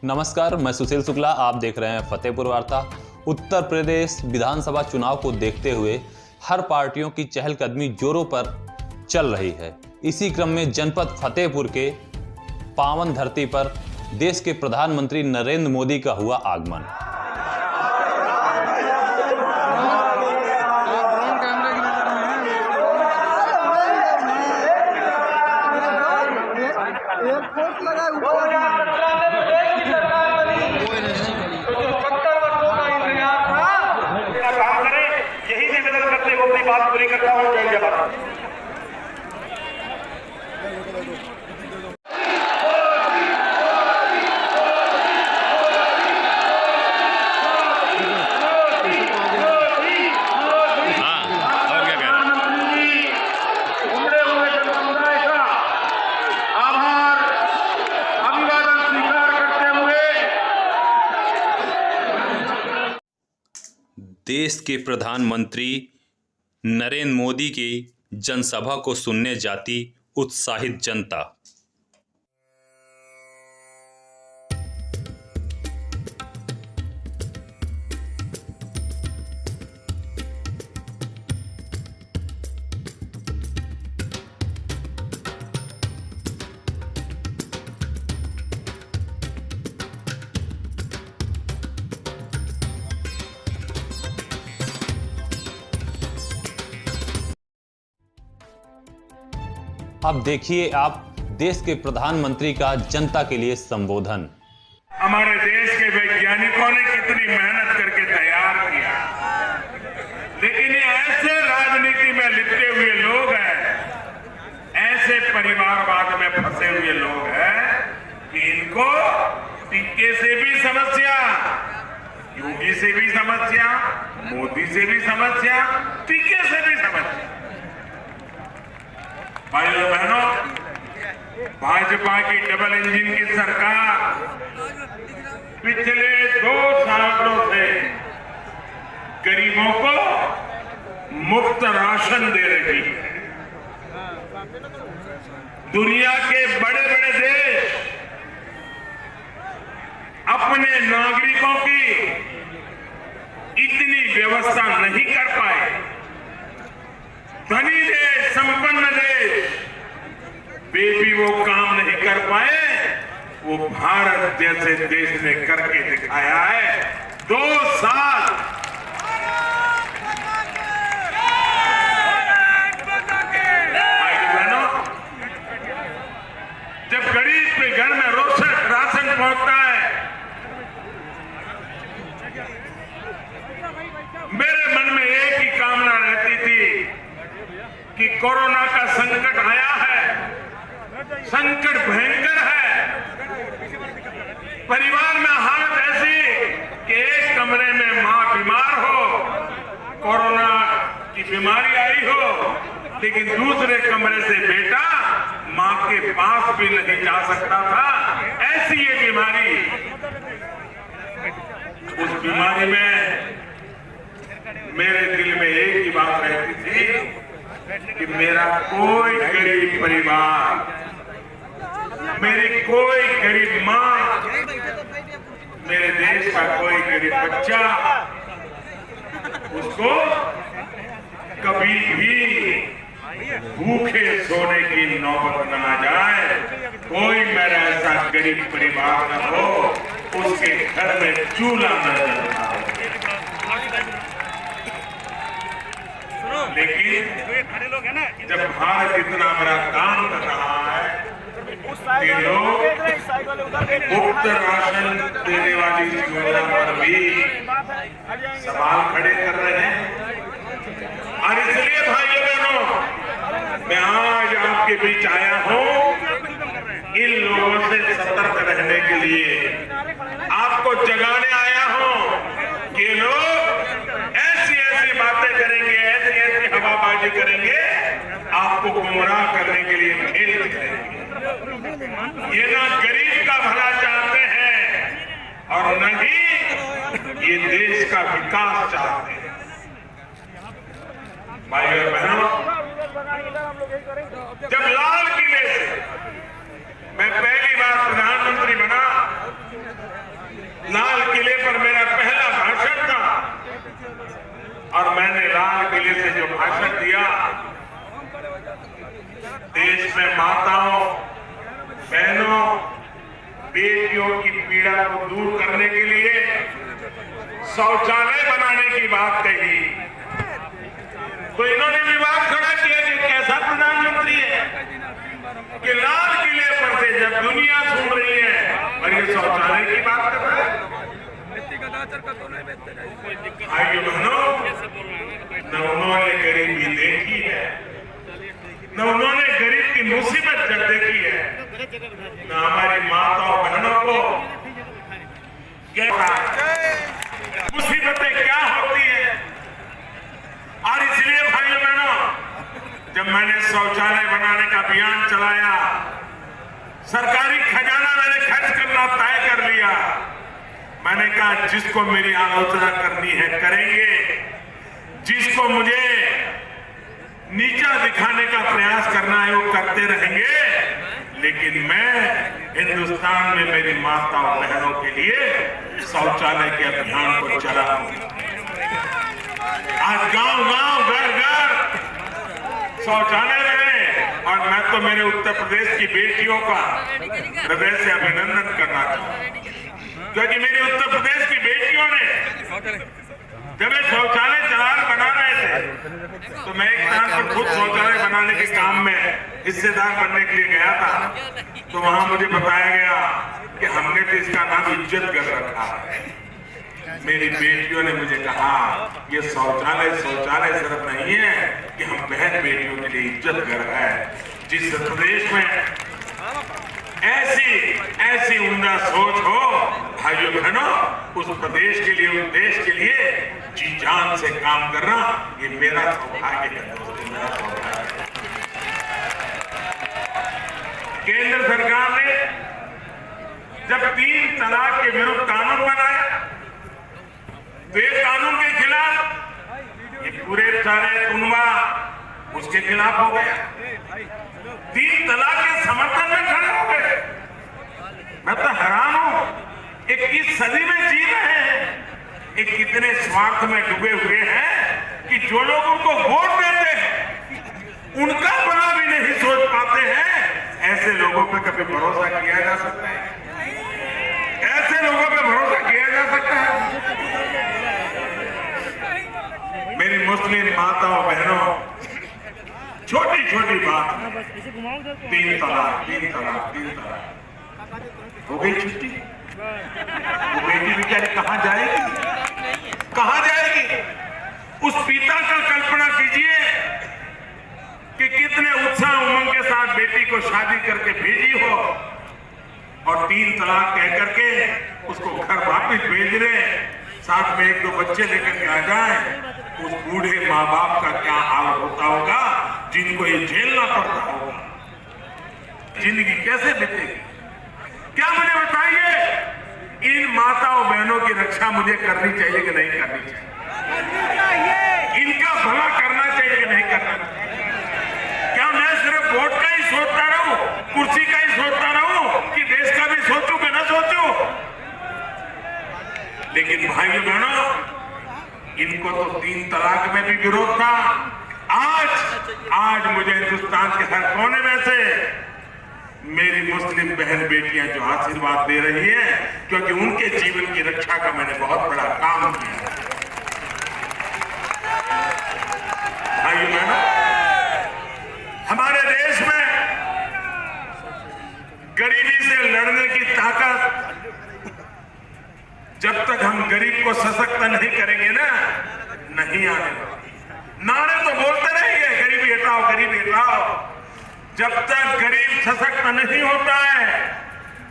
नमस्कार, मैं सुशील शुक्ला। आप देख रहे हैं फतेहपुर वार्ता। उत्तर प्रदेश विधानसभा चुनाव को देखते हुए हर पार्टियों की चहलकदमी जोरों पर चल रही है। इसी क्रम में जनपद फतेहपुर के पावन धरती पर देश के प्रधानमंत्री नरेंद्र मोदी का हुआ आगमन। यही निवेदन करते हुए अपनी बात पूरी करता हूं। जय भारत। देश के प्रधानमंत्री नरेंद्र मोदी की जनसभा को सुनने जाती उत्साहित जनता। अब देखिए आप देश के प्रधानमंत्री का जनता के लिए संबोधन। हमारे देश के वैज्ञानिकों ने कितनी मेहनत करके तैयार किया, लेकिन ये ऐसे राजनीति में लिपटे हुए लोग हैं, ऐसे परिवारवाद में फंसे हुए लोग हैं कि इनको टीके से भी समस्या, योगी से भी समस्या, मोदी से भी समस्या, टीके से भी समस्या। भाइयों बहनों, भाजपा की डबल इंजन की सरकार पिछले 2 सालों से गरीबों को मुफ्त राशन दे रही है। दुनिया के बड़े बड़े देश अपने नागरिकों की इतनी व्यवस्था नहीं कर पाए। धनी देश, संपन्न देश, वे भी वो काम नहीं कर पाए, वो भारत जैसे देश ने करके दिखाया है। 2 साल भाई बहनों, जब गरीब के घर में राशन पहुंचता है, मेरे मन में एक ही कामना रहती थी कि कोरोना का संकट आया है, संकट भयंकर है, परिवार में हालत ऐसी कि एक कमरे में मां बीमार हो, कोरोना की बीमारी आई हो, लेकिन दूसरे कमरे से बेटा मां के पास भी नहीं जा सकता था। ऐसी ये बीमारी, उस बीमारी में मेरे दिल में एक ही बात रहती थी कि मेरा कोई गरीब परिवार, मेरी कोई गरीब मां, मेरे देश का कोई गरीब बच्चा, उसको कभी भी भूखे सोने की नौबत न आ जाए। कोई मेरा ऐसा गरीब परिवार न हो उसके घर में चूल्हा न जलता हो। लेकिन जब भारत इतना बड़ा काम कर रहा है कि लोग मुफ्त राशन देने वाली योजना पर भी सवाल खड़े कर रहे हैं। और इसलिए भाइयों बहनों, मैं आज आपके बीच आया हूं इन लोगों से सतर्क रहने के लिए, आपको जगाने आया हूं कि लोग ऐसी ऐसी बातें करेंगे, ऐसी ऐसी हवाबाजी करेंगे, आपको गुमराह करने के लिए खेल करेंगे। ये ना गरीब का भला चाहते हैं और न ही ये देश का विकास चाहते हैं। भाइयों बहनों, जब लाल किले से मैं पहली बार प्रधानमंत्री बना किले से जो भाषण दिया, देश में माताओं, बहनों, बेटियों की पीड़ा को दूर करने के लिए शौचालय बनाने की बात कही, तो इन्होंने विवाद खड़ा किया कि कैसा प्रधानमंत्री है कि लाल किले पर से जब दुनिया सुन रही है और ये शौचालय की बात कर रहा है। भाइयों बहनों, न उन्होंने गरीबी देखी है, न उन्होंने गरीब की मुसीबत जब देखी है, न हमारी माताओं बहनों को क्या मुसीबतें क्या होती है। और इसलिए भाइयों बहनों, जब मैंने शौचालय बनाने का अभियान चलाया, सरकारी खजाना मैंने खर्च करना तय कर लिया। मैंने कहा जिसको मेरी आलोचना करनी है करेंगे, जिसको मुझे नीचा दिखाने का प्रयास करना है वो करते रहेंगे, लेकिन मैं हिंदुस्तान में मेरी माताओं बहनों के लिए शौचालय के अभियान को चलाऊंगा। आज गांव-गांव, घर-घर शौचालय बने, और मैं तो मेरे उत्तर प्रदेश की बेटियों का हृदय से अभिनंदन करना चाहता हूं, क्योंकि मेरे उत्तर प्रदेश की बेटियों ने जब ये शौचालय बना रहे थे, तो मैं एक स्थान पर खुद शौचालय बनाने के काम में हिस्सेदार बनने के लिए गया था। तो वहां मुझे बताया गया कि हमने तो इसका नाम इज्जत कर रखा है। मेरी बेटियों ने मुझे कहा ये शौचालय सिर्फ नहीं है कि हम बहन बेटियों के लिए इज्जत घर है। जिस प्रदेश में ऐसी उम्दा सोच हो भाइयों बहनों, उस प्रदेश के लिए, उस देश के लिए जी जान से काम करना ये मेरा सौभाग्य है, मेरा सौभाग्य है। केंद्र सरकार ने जब 3 तलाक के विरुद्ध कानून बनाया, तो ये कानून के खिलाफ ये पूरे सारे कुनबा उसके खिलाफ हो गया। 3 तलाक के समर्थन में खड़े हो गए। मैं तो हैरान हूं, 21 सदी में जी रहे हैं, एक कितने स्वार्थ में डूबे हुए हैं कि जो लोग उनको वोट देते हैं उनका भला भी नहीं सोच पाते हैं। ऐसे लोगों पे कभी भरोसा किया जा सकता है? ऐसे लोगों पे भरोसा किया जा सकता है? मेरी मुस्लिम माताओं बहनों, छोटी छोटी बात, 3 तलाक हो गई छुट्टी। वो बेटी बेचारी कहां जाएगी? उस पिता का कल्पना कीजिए कि कितने उत्साह उमंग के साथ बेटी को शादी करके भेजी हो, और 3 तलाक कह करके उसको घर वापस भेज रहे, साथ में 1-2 बच्चे लेकर के आ जाए। उस बूढ़े माँ बाप का क्या हाल होता होगा जिनको ये झेलना पड़ता होगा। जिंदगी कैसे बीतेगी? क्या मुझे बताइए, इन माताओं बहनों की रक्षा मुझे करनी चाहिए कि नहीं करनी चाहिए? इनका भला करना चाहिए कि नहीं करना चाहिए? क्या मैं सिर्फ वोट का ही सोचता रहूं, कुर्सी का ही सोचता रहूं, कि देश का भी सोचूं कि ना सोचूं? लेकिन भाइयों बहनों, इनको तो 3 तलाक में भी विरोध था। आज मुझे हिंदुस्तान के हर कोने में से मेरी मुस्लिम बहन बेटियां जो आशीर्वाद दे रही हैं, क्योंकि उनके जीवन की रक्षा का मैंने बहुत बड़ा काम किया। भाइयों बहनों, हमारे देश में गरीबी से लड़ने की ताकत, जब तक हम गरीब को सशक्त नहीं करेंगे ना, नहीं आने वाली। नारे तो बोलते रहेंगे गरीबी हटाओ, गरीबी हटाओ। जब तक गरीब सशक्त नहीं होता है,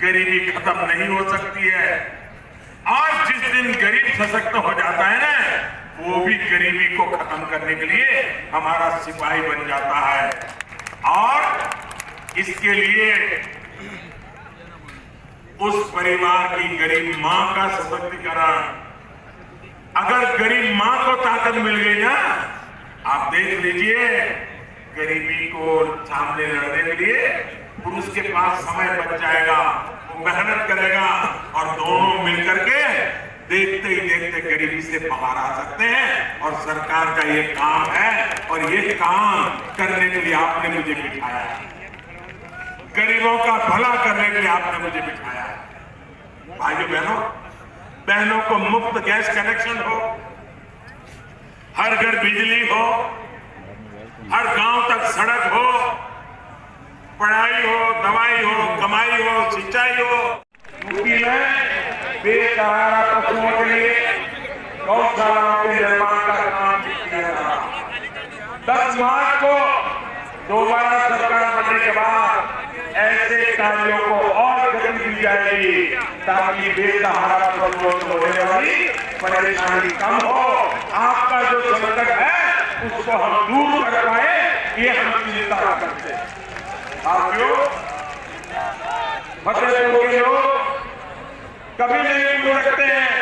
गरीबी खत्म नहीं हो सकती है। आज जिस दिन गरीब सशक्त हो जाता है ना, वो भी गरीबी को खत्म करने के लिए हमारा सिपाही बन जाता है। और इसके लिए उस परिवार की गरीब मां का सशक्तिकरण, अगर गरीब मां को ताकत मिल गई ना, आप देख लीजिए, गरीबी को सामने लड़ने के लिए पुरुष के पास समय बच जाएगा, वो मेहनत करेगा और दोनों मिलकर के देखते ही देखते गरीबी से बाहर आ सकते हैं। और सरकार का ये काम है और ये काम करने के लिए आपने मुझे बिठाया है। गरीबों का भला करने के लिए आपने मुझे बिठाया है। भाइयों बहनों को मुफ्त गैस कनेक्शन हो, हर घर बिजली हो, हर गांव तक सड़क हो, पढ़ाई हो, दवाई हो, कमाई हो, सिंचाई हो। यूपी में बेसहारा पशुओं के लिए गौशालाओं के निर्माण का काम किया जा रहा है। 10 मार्च को दोबारा सरकार बनने के बाद ऐसे कार्यों को और गति दी जाएगी ताकि बेसहारा पशुओं को होने वाली परेशानी कम हो। आपका जो संकट है उसको हम दूर कर पाए, ये हम चिंता करते हैं। साथियों, फतेहपुर के लोग कभी नहीं भूल सकते हैं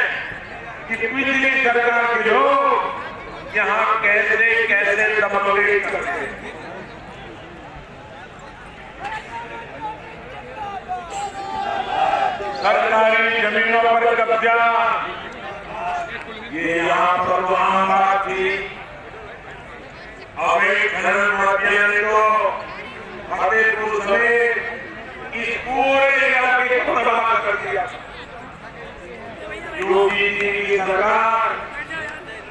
कि पिछली सरकार के लोग यहाँ कैसे कैसे दमनों करते। सरकारी जमीनों पर कब्जा, ये यहाँ पर आम बात थी। अवैध खनन माफिया ने तो फतेहपुर समेत इस पूरे इलाके को तबाह कर दिया। योगी जी की सरकार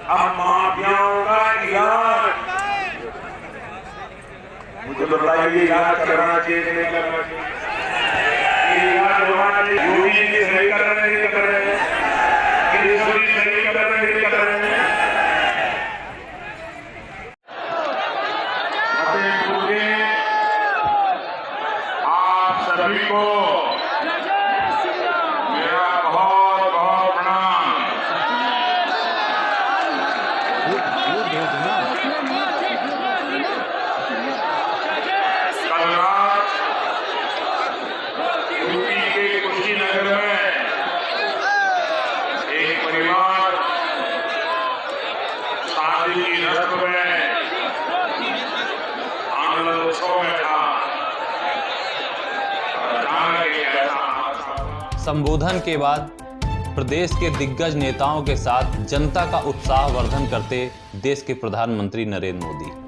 अब माफियाओं का इलाज, मुझे बताइए इलाज करना चाहिए कि नहीं करना चाहिए? इलाज होना चाहिए। योगी जी सही कर रहे नहीं कर रहे हैं, सही कर रहे नहीं कर रहे हैं। आप सभी को मेरा बहुत बहुत प्रणाम। कल रात यूपी के कुशीनगर में एक परिवार शादी की रस्म में आनंद उत्सव में था। संबोधन के बाद प्रदेश के दिग्गज नेताओं के साथ जनता का उत्साहवर्धन करते देश के प्रधानमंत्री नरेंद्र मोदी।